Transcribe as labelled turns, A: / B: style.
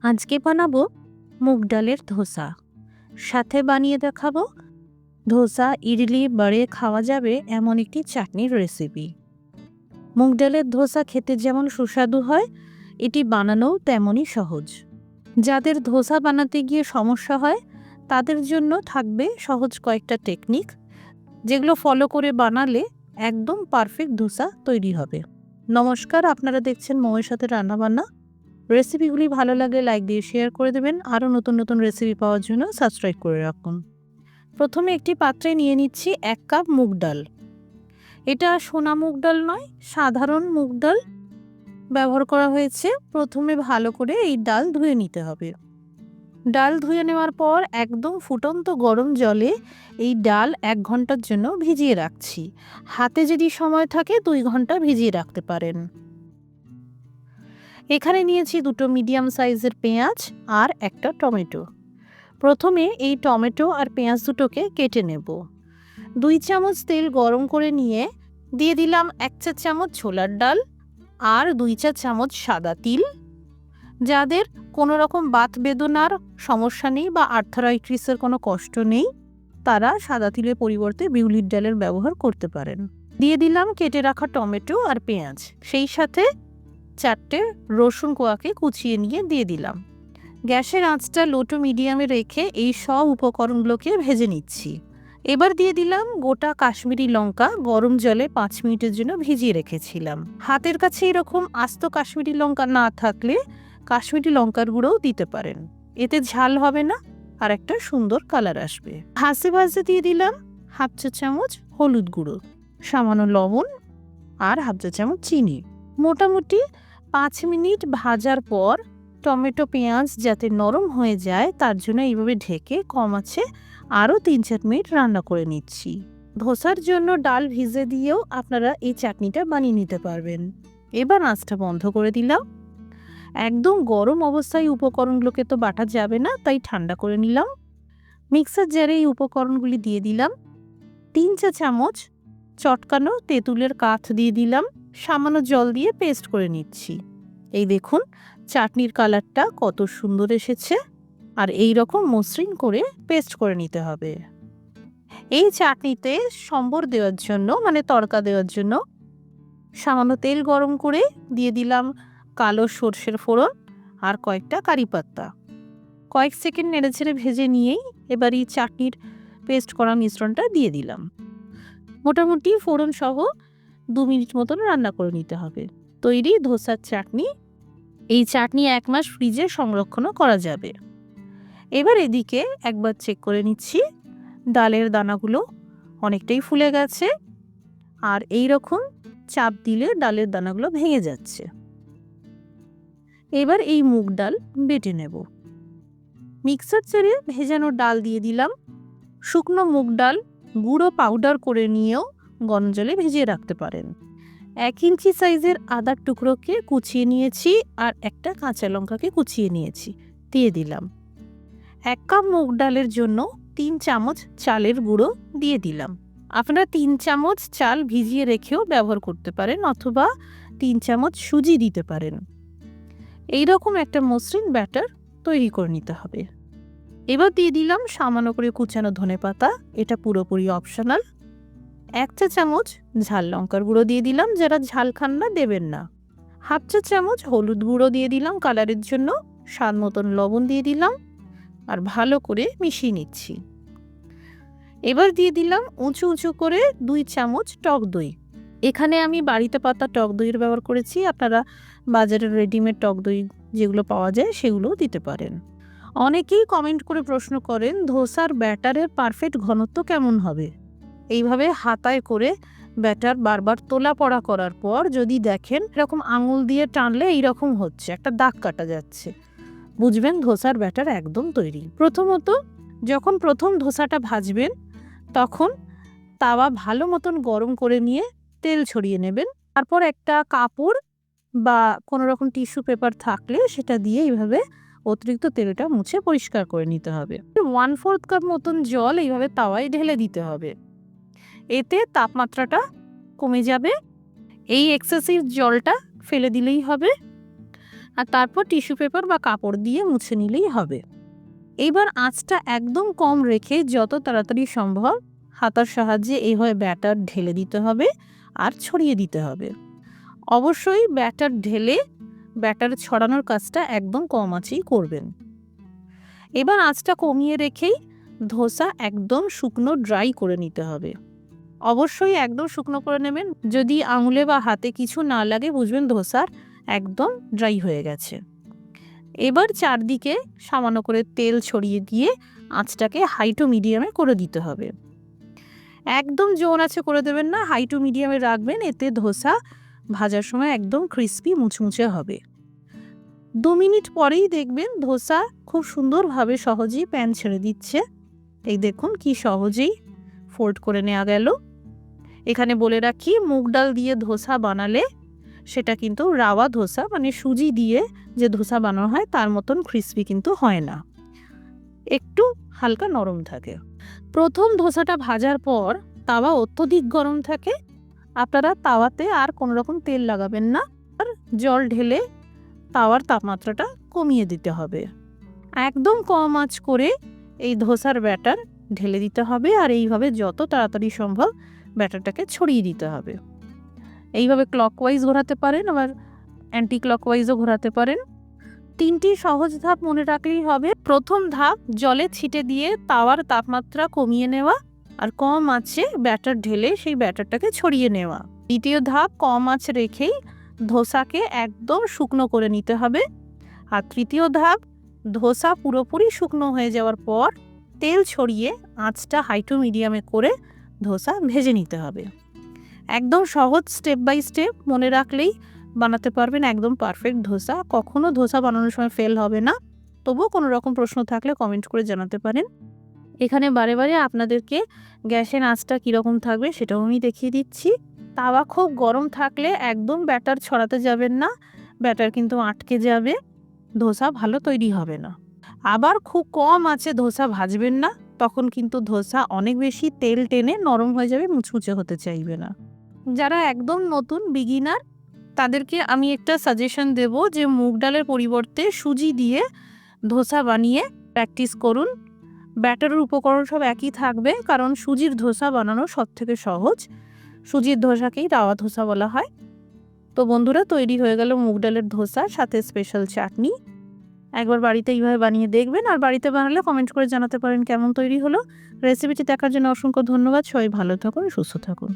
A: আজকে বানাবো মুগ ডালের ধোসা। সাথে বানিয়ে দেখাবো ধোসা, ইডলি, বড়ে খাওয়া যাবে এমন একটি চাটনির রেসিপি। মুগ ডালের ধোসা খেতে যেমন সুস্বাদু হয়, এটি বানানোও তেমনই সহজ। যাদের ধোসা বানাতে গিয়ে সমস্যা হয় তাদের জন্য থাকবে সহজ কয়েকটা টেকনিক, যেগুলো ফলো করে বানালে একদম পারফেক্ট ধোসা তৈরি হবে। নমস্কার, আপনারা দেখছেন মৌয়ের সাথে রান্নাবান্না। রেসিপিগুলি ভালো লাগলে লাইক দিয়ে শেয়ার করে দেবেন। আরও নতুন নতুন রেসিপি পাওয়ার জন্য সাবস্ক্রাইব করে রাখুন। প্রথমে একটি পাত্রে নিয়ে নিচ্ছি 1 কাপ মুগ ডাল। এটা সোনা মুগ ডাল নয়, সাধারণ মুগ ডাল ব্যবহার করা হয়েছে। প্রথমে ভালো করে এই ডাল ধুয়ে নিতে হবে। ডাল ধুয়ে নেওয়ার পর একদম ফুটন্ত গরম জলে এই ডাল 1 ঘন্টার জন্য ভিজিয়ে রাখছি। হাতে যদি সময় থাকে 2 ঘন্টা ভিজিয়ে রাখতে পারেন। এখানে নিয়েছি 2টো মিডিয়াম সাইজের পেঁয়াজ আর একটা টমেটো। প্রথমে এই টমেটো আর পেঁয়াজ দুটোকে কেটে নেব। 2 চামচ তেল গরম করে নিয়ে দিয়ে দিলাম 1 চা চামচ ছোলার ডাল আর 2 চা চামচ সাদা তিল। যাদের কোনো রকম বাত বেদনার সমস্যা নেই বা আর্থারাইটিসের কোনো কষ্ট নেই, তারা সাদা তিলের পরিবর্তে বিউলির ডালের ব্যবহার করতে পারেন। দিয়ে দিলাম কেটে রাখা টমেটো আর পেঁয়াজ, সেই সাথে 4টে রসুন কোয়াকে কুচিয়ে নিয়ে দিয়ে দিলাম। গ্যাসের আঁচটা লো টু মিডিয়ামে রেখে এই সব উপকরণগুলোকে ভেজে নিচ্ছি। এবার দিয়ে দিলাম গোটা কাশ্মীরি লঙ্কা, গরম জলে 5 মিনিটের জন্য ভিজিয়ে রেখেছিলাম। হাতের কাছে এরকম আস্ত কাশ্মীরি লঙ্কা না থাকলে কাশ্মীরি লঙ্কার গুঁড়োও দিতে পারেন, এতে ঝাল হবে না আর একটা সুন্দর কালার আসবে। ভাজতে ভাজতে দিয়ে দিলাম 1/2 চা চামচ হলুদ গুঁড়ো, সামান্য লবণ আর 1/2 চা চামচ চিনি। মোটামুটি 5 মিনিট ভাজার পর টমেটো পেঁয়াজ যাতে নরম হয়ে যায় তার জন্য এইভাবে ঢেকে কম আছে আরও 3-4 মিনিট রান্না করে নিচ্ছি। ধোসার জন্য ডাল ভিজে দিয়েও আপনারা এই চাটনিটা বানিয়ে নিতে পারবেন। এবার আঁচটা বন্ধ করে দিলাম। একদম গরম অবস্থায় উপকরণগুলোকে তো বাটা যাবে না, তাই ঠান্ডা করে নিলাম। মিক্সার জারে এই উপকরণগুলি দিয়ে দিলাম। 3 চা চামচ চটকানো তেঁতুলের কাঠ দিয়ে দিলাম। সামান্য জল দিয়ে পেস্ট করে নিচ্ছি। এই দেখুন চাটনির কালারটা কত সুন্দর এসেছে, আর এই রকম মসৃণ করে পেস্ট করে নিতে হবে। এই চাটনিতে সম্বর দেওয়ার জন্য, মানে তড়কা দেওয়ার জন্য সামান্য তেল গরম করে দিয়ে দিলাম কালো সর্ষের ফোড়ন আর কয়েকটা কারি পাতা। কয়েক সেকেন্ড নেড়েচেড়ে ভেজে নিয়েই এবার এই চাটনির পেস্ট করা মিশ্রণটা দিয়ে দিলাম। মোটামুটি ফোড়ন সহ 2 মিনিট মতন রান্না করে নিতে হবে। তৈরি ধোসার চাটনি। এই চাটনি 1 মাস ফ্রিজে সংরক্ষণও করা যাবে। এবার এদিকে একবার চেক করে নিচ্ছি, ডালের দানাগুলো অনেকটাই ফুলে গেছে আর এই রকম চাপ দিলে ডালের দানাগুলো ভেঙে যাচ্ছে। এবার এই মুগ ডাল বেটে নেব। মিক্সার জারে ভেজানো ডাল দিয়ে দিলাম। শুকনো মুগ ডাল গুঁড়ো পাউডার করে নিয়েও গরম জলে ভিজিয়ে রাখতে পারেন। 1 ইঞ্চি সাইজের আদার টুকরোকে কুচিয়ে নিয়েছি আর একটা কাঁচা লঙ্কাকে কুচিয়ে নিয়েছি, দিয়ে দিলাম। 1 কাপ মুগ ডালের জন্য 3 চামচ চালের গুঁড়ো দিয়ে দিলাম। আপনারা 3 চামচ চাল ভিজিয়ে রেখেও ব্যবহার করতে পারেন অথবা 3 চামচ সুজি দিতে পারেন। এই রকম একটা মসৃণ ব্যাটার তৈরি করে নিতে হবে। এবার দিয়ে দিলাম সামান্য করে কুচানো ধনেপাতা, এটা পুরোপুরি অপশনাল। 1 চা চামচ ঝাল লঙ্কার গুঁড়ো দিয়ে দিলাম, যারা ঝাল খান না দেবেন না। 1/2 চা চামচ হলুদ গুঁড়ো দিয়ে দিলাম কালারের জন্য। স্বাদ মতন লবণ দিয়ে দিলাম আর ভালো করে মিশিয়ে নিচ্ছি। এবার দিয়ে দিলাম উঁচু উঁচু করে 2 চামচ টক দই। এখানে আমি বাড়িতে পাতা টক দইয়ের ব্যবহার করেছি, আপনারা বাজারের রেডিমেড টক দই যেগুলো পাওয়া যায় সেগুলোও দিতে পারেন। অনেকেই কমেন্ট করে প্রশ্ন করেন ধোসার ব্যাটারের পারফেক্ট ঘনত্ব কেমন হবে। এইভাবে হাতায় করে ব্যাটার বারবার তোলা পড়া করার পর যদি দেখেন এরকম আঙুল দিয়ে টানলে এইরকম হচ্ছে, একটা দাগ কাটা যাচ্ছে, বুঝবেন ধোসার ব্যাটার একদম তৈরি। প্রথমত যখন প্রথম ধোসাটা ভাজবেন তখন তাওয়া ভালো মতন গরম করে নিয়ে তেল ছড়িয়ে নেবেন। তারপর একটা কাপড় বা কোনো রকম টিস্যু পেপার থাকলে সেটা দিয়ে এইভাবে অতিরিক্ত তেলটা মুছে পরিষ্কার করে নিতে হবে। 1/4 কাপ মতন জল এইভাবে তাওয়ায় ঢেলে দিতে হবে, এতে তাপমাত্রাটা কমে যাবে। এই এক্সেসিভ জলটা ফেলে দিলেই হবে। আর তারপর টিস্যু পেপার বা কাপড় দিয়ে মুছে নিলেই হবে। এইবার আঁচটা একদম কম রেখে যত তাড়াতাড়ি সম্ভব হাতার সাহায্যে এইভাবে ব্যাটার ঢেলে দিতে হবে আর ছড়িয়ে দিতে হবে। অবশ্যই ব্যাটার ঢেলে ব্যাটার ছড়ানোর কাজটা একদম কম আঁচেই করবেন। এবার আঁচটা কমিয়ে রেখেই ধোসা একদম শুকনো ড্রাই করে নিতে হবে। অবশ্যই একদম শুকনো করে নেবেন। যদি আঙুলে বা হাতে কিছু না লাগে বুঝবেন ধোসার একদম ড্রাই হয়ে গেছে। এবার চারদিকে সামান্য করে তেল ছড়িয়ে দিয়ে আঁচটাকে হাই টু মিডিয়ামে করে দিতে হবে। একদম জোর আঁচে করে দেবেন না, হাই টু মিডিয়ামে রাখবেন। এতে ধোসা ভাজার সময় একদম ক্রিস্পি মুচমুচে হবে। 2 মিনিট পরেই দেখবেন ধোসা খুব সুন্দরভাবে সহজেই প্যান ছেড়ে দিচ্ছে। এই দেখুন কি সহজেই ফোল্ড করে নেওয়া গেল। এখানে বলে রাখি, মুগ ডাল দিয়ে ধোসা বানালে সেটা কিন্তু রাওয়া ধোসা মানে সুজি দিয়ে যে ধোসা বানানো হয় তার মতন ক্রিস্পি কিন্তু হয় না, একটু হালকা নরম থাকে। প্রথম ধোসাটা ভাজার পর তাওয়া অত্যধিক গরম থাকে। আপনারা তাওয়াতে আর কোনো রকম তেল লাগাবেন না, আর জল ঢেলে তাওয়ার তাপমাত্রাটা কমিয়ে দিতে হবে। একদম কম আঁচ করে এই ধোসার ব্যাটার ঢেলে দিতে হবে আর এইভাবে যত তাড়াতাড়ি সম্ভব ব্যাটারটাকে ছড়িয়ে দিতে হবে। এইভাবে ক্লকওয়াইজ ঘোরাতে পারেন, আবার অ্যান্টি ক্লকওয়াইজও ঘোরাতে পারেন। 3টি সহজ ধাপ মনে রাখলেই হবে। প্রথম ধাপ জলে ছিটে দিয়ে তাওয়ার তাপমাত্রা কমিয়ে নেওয়া আর কম আঁচে ব্যাটার ঢেলে সেই ব্যাটারটাকে ছড়িয়ে নেওয়া। দ্বিতীয় ধাপ কম আঁচ রেখেই ধোসাকে একদম শুকনো করে নিতে হবে। আর তৃতীয় ধাপ ধোসা পুরোপুরি শুকনো হয়ে যাওয়ার পর তেল ছড়িয়ে আঁচটা হাই টু মিডিয়ামে করে ধোসা ভেজে নিতে হবে। একদম সহজ স্টেপ বাই স্টেপ মনে রাখলেই বানাতে পারবেন একদম পারফেক্ট ধোসা। কখনো ধোসা বানানোর সময় ফেল হবে না। তবুও কোনো রকম প্রশ্ন থাকলে কমেন্ট করে জানাতে পারেন। এখানে বারে বারে আপনাদেরকে গ্যাসের আঁচটা কীরকম থাকবে সেটাও আমি দেখিয়ে দিচ্ছি। তাওয়া খুব গরম থাকলে একদম ব্যাটার ছড়াতে যাবেন না, ব্যাটার কিন্তু আটকে যাবে, ধোসা ভালো তৈরি হবে না। আবার খুব কম আঁচে ধোসা ভাজবেন না, তখন কিন্তু ধোসা অনেক বেশি তেল টেনে নরম হয়ে যাবে, মুচমুচে হতে চাইবে না। যারা একদম নতুন বিগিনার তাদেরকে আমি একটা সাজেশন দেব যে মুগ ডালের পরিবর্তে সুজি দিয়ে ধোসা বানিয়ে প্র্যাকটিস করুন। ব্যাটারের উপকরণ সব একই থাকবে, কারণ সুজির ধোসা বানানো সবথেকে সহজ। সুজির ধোসাকেই রাওয়া ধোসা বলা হয়। তো বন্ধুরা, তৈরি হয়ে গেল মুগ ডালের ধোসা, সাথে স্পেশাল চাটনি। একবার বাড়িতে এইভাবে বানিয়ে দেখবেন, আর বাড়িতে বানালে কমেন্ট করে জানাতে পারেন কেমন তৈরি হলো। রেসিপিটি দেখার জন্য অসংখ্য ধন্যবাদ। সবাই ভালো থাকুন, সুস্থ থাকুন।